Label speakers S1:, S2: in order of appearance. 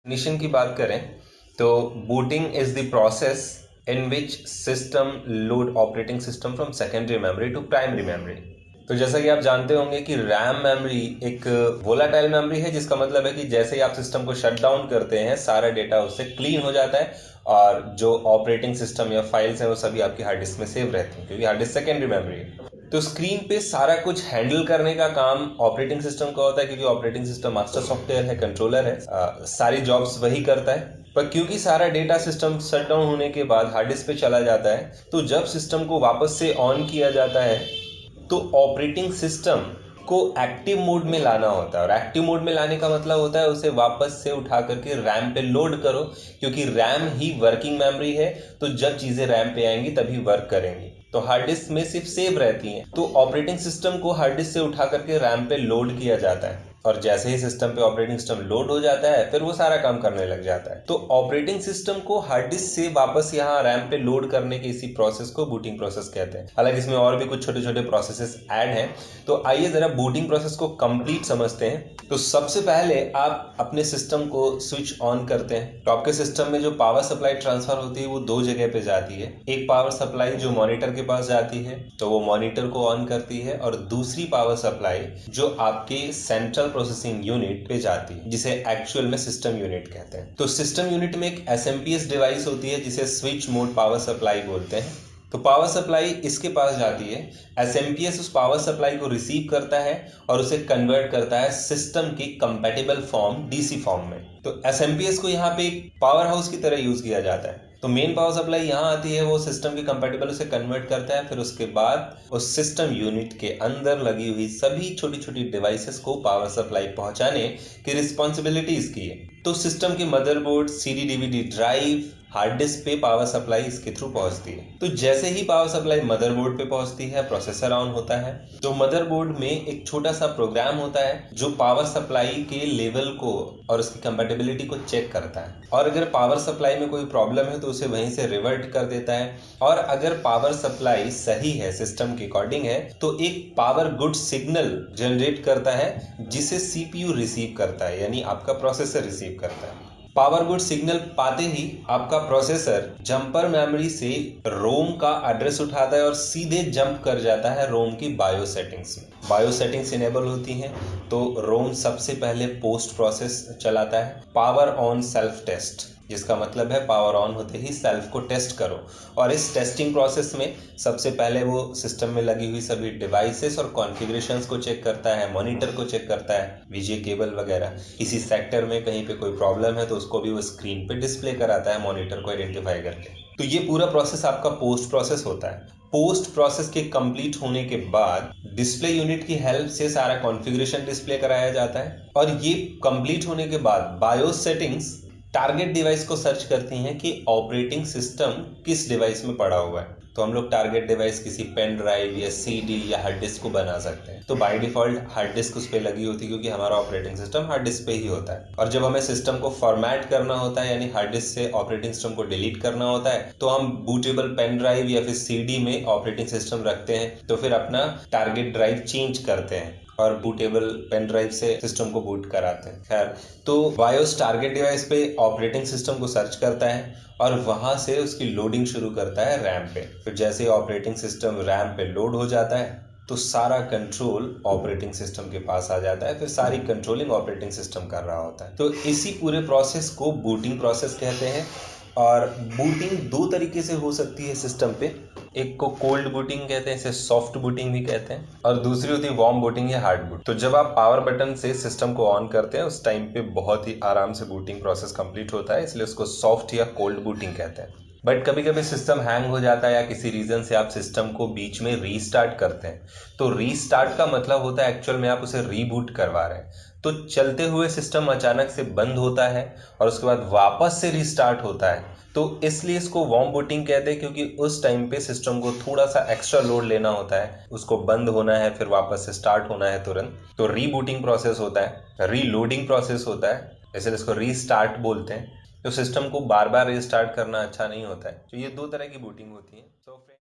S1: Definition की बात करें तो booting is the process in which system load operating system from secondary memory to primary memory. तो जैसा कि आप जानते होंगे कि रैम मेमोरी एक वोलाटाइल मेमोरी है, जिसका मतलब है कि जैसे ही आप सिस्टम को शट डाउन करते हैं सारा डेटा उससे क्लीन हो जाता है और जो ऑपरेटिंग सिस्टम या फाइल्स हैं वो सभी आपकी हार्ड डिस्क में सेव रहती हैं, क्योंकि हार्ड डिस्क सेकेंडरी मेमोरी है। तो स्क्रीन पे सारा कुछ हैंडल करने का काम ऑपरेटिंग सिस्टम का होता है, क्योंकि ऑपरेटिंग सिस्टम मास्टर सॉफ्टवेयर है, कंट्रोलर है, सारी जॉब्स वही करता है। पर क्योंकि सारा डेटा सिस्टम शट डाउन होने के बाद हार्ड डिस्क पे चला जाता है, तो जब सिस्टम को वापस से ऑन किया जाता है तो ऑपरेटिंग सिस्टम को एक्टिव मोड में लाना होता है। और एक्टिव मोड में लाने का मतलब होता है उसे वापस से उठा करके रैम पे लोड करो, क्योंकि रैम ही वर्किंग मेमोरी है। तो जब चीजें रैम पे आएंगी तभी वर्क करेंगी। तो हार्ड डिस्क में सिर्फ सेव रहती हैं, तो ऑपरेटिंग सिस्टम को हार्ड डिस्क से उठा करके रैम पे लोड किया जाता है और जैसे ही सिस्टम पे ऑपरेटिंग सिस्टम लोड हो जाता है फिर वो सारा काम करने लग जाता है। तो ऑपरेटिंग सिस्टम को हार्ड डिस्क से वापस यहाँ रैम पे लोड करने के इसी प्रोसेस को बूटिंग प्रोसेस कहते हैं। हालांकि इसमें और भी कुछ छोटे छोटे प्रोसेसेस ऐड हैं। तो आइए जरा बूटिंग प्रोसेस को कंप्लीट समझते हैं। तो सबसे पहले आप अपने सिस्टम को स्विच ऑन करते हैं। तो आपके सिस्टम में जो पावर सप्लाई ट्रांसफर होती है वो दो जगह पे जाती है। एक पावर सप्लाई जो मॉनिटर के पास जाती है तो वो मॉनिटर को ऑन करती है, और दूसरी पावर सप्लाई जो आपके सेंट्रल प्रोसेसिंग यूनिट पे जाती है, जिसे एक्चुअल में सिस्टम यूनिट कहते हैं। तो सिस्टम यूनिट में एक एसएमपीएस डिवाइस होती है जिसे स्विच मोड पावर सप्लाई बोलते हैं। तो पावर सप्लाई इसके पास जाती है, एसएमपीएस उस पावर सप्लाई को रिसीव करता है और उसे कन्वर्ट करता है सिस्टम की कंपैटिबल फॉर्म डीसी फॉर्म में। तो एसएमपीएस को यहाँ पे एक पावर हाउस की तरह यूज किया जाता है। तो मेन पावर सप्लाई यहाँ आती है, वो सिस्टम के कंपैटिबल उसे कन्वर्ट करता है, फिर उसके बाद उस सिस्टम यूनिट के अंदर लगी हुई सभी छोटी छोटी डिवाइसेस को पावर सप्लाई पहुंचाने की रिस्पॉन्सिबिलिटी इसकी है। तो सिस्टम के motherboard, CD DVD drive, hard disk पे पावर सप्लाई इसके थ्रू पहुंचती है। तो जैसे ही पावर सप्लाई मदरबोर्ड पे पहुंचती है प्रोसेसर ऑन होता है। तो मदरबोर्ड में एक छोटा सा प्रोग्राम होता है जो पावर सप्लाई के लेवल को और उसकी कंपैटिबिलिटी को चेक करता है, और अगर पावर सप्लाई में कोई प्रॉब्लम है तो उसे वहीं से रिवर्ट कर देता है। और अगर पावर सप्लाई सही है, सिस्टम के अकॉर्डिंग है, तो एक पावर गुड सिग्नल जनरेट करता है जिसे सीपीयू रिसीव करता है, यानी आपका प्रोसेसर रिसीव करता है। पावर गुड सिग्नल पाते ही आपका प्रोसेसर जंपर मेमोरी से रोम का एड्रेस उठाता है और सीधे जंप कर जाता है रोम की बायो सेटिंग्स में। बायो सेटिंग्स इनेबल होती हैं तो रोम सबसे पहले पोस्ट प्रोसेस चलाता है, पावर ऑन सेल्फ टेस्ट, जिसका मतलब है पावर ऑन होते ही सेल्फ को टेस्ट करो। और इस टेस्टिंग प्रोसेस में सबसे पहले वो सिस्टम में लगी हुई सभी डिवाइसेस और कॉन्फ़िगरेशंस को चेक करता है, मॉनिटर को चेक करता है, वीजे केबल वगैरह। किसी सेक्टर में कहीं पे कोई प्रॉब्लम है तो उसको भी वो स्क्रीन पे डिस्प्ले कराता है मॉनिटर को आइडेंटिफाई करके। तो ये पूरा प्रोसेस आपका पोस्ट प्रोसेस होता है। पोस्ट प्रोसेस के कंप्लीट होने के बाद डिस्प्ले यूनिट की हेल्प से सारा कॉन्फ़िगरेशन डिस्प्ले कराया जाता है, और ये कंप्लीट होने के बाद बायोस सेटिंग्स टारगेट डिवाइस को सर्च करती हैं कि ऑपरेटिंग सिस्टम किस डिवाइस में पड़ा हुआ है। तो हम लोग टारगेट डिवाइस किसी पेन ड्राइव या सीडी या हार्ड डिस्क को बना सकते हैं। तो बाय डिफॉल्ट हार्ड डिस्क उस पर लगी होती है, क्योंकि हमारा ऑपरेटिंग सिस्टम हार्ड डिस्क पे ही होता है। और जब हमें सिस्टम को फॉर्मेट करना होता है, यानी हार्ड डिस्क से ऑपरेटिंग सिस्टम को डिलीट करना होता है, तो हम बूटेबल पेन ड्राइव या फिर सीडी में ऑपरेटिंग सिस्टम रखते हैं। तो फिर अपना टारगेट ड्राइव चेंज करते हैं और बूटेबल पेन ड्राइव से सिस्टम को बूट कराते हैं। खैर, तो बायोस टारगेट डिवाइस पे ऑपरेटिंग सिस्टम को सर्च करता है और वहां से उसकी लोडिंग शुरू करता है रैम पे। फिर जैसे ऑपरेटिंग सिस्टम रैम पे लोड हो जाता है तो सारा कंट्रोल ऑपरेटिंग सिस्टम के पास आ जाता है, फिर सारी कंट्रोलिंग ऑपरेटिंग सिस्टम कर रहा होता है। तो इसी पूरे प्रोसेस को बूटिंग प्रोसेस कहते हैं। और बूटिंग दो तरीके से हो सकती है सिस्टम पे। एक को कोल्ड बूटिंग कहते हैं, इसे सॉफ्ट बूटिंग भी कहते हैं, और दूसरी होती है वार्म बूटिंग या हार्ड बूट। तो जब आप पावर बटन से सिस्टम को ऑन करते हैं उस टाइम पे बहुत ही आराम से बूटिंग प्रोसेस कंप्लीट होता है, इसलिए उसको सॉफ्ट या कोल्ड बूटिंग कहते हैं। बट कभी कभी सिस्टम हैंग हो जाता है या किसी रीजन से आप सिस्टम को बीच में रीस्टार्ट करते हैं। तो रीस्टार्ट का मतलब होता है एक्चुअल में आप उसे रीबूट करवा रहे हैं। तो चलते हुए सिस्टम अचानक से बंद होता है और उसके बाद वापस से रीस्टार्ट होता है, तो इसलिए इसको वार्म बूटिंग कहते हैं, क्योंकि उस टाइम पे सिस्टम को थोड़ा सा एक्स्ट्रा लोड लेना होता है, उसको बंद होना है फिर वापस से स्टार्ट होना है तुरंत। तो रीबूटिंग प्रोसेस होता है, रीलोडिंग प्रोसेस होता है, इसलिए इसको रीस्टार्ट बोलते हैं। तो सिस्टम को बार बार रीस्टार्ट करना अच्छा नहीं होता है। तो ये दो तरह की बूटिंग होती है।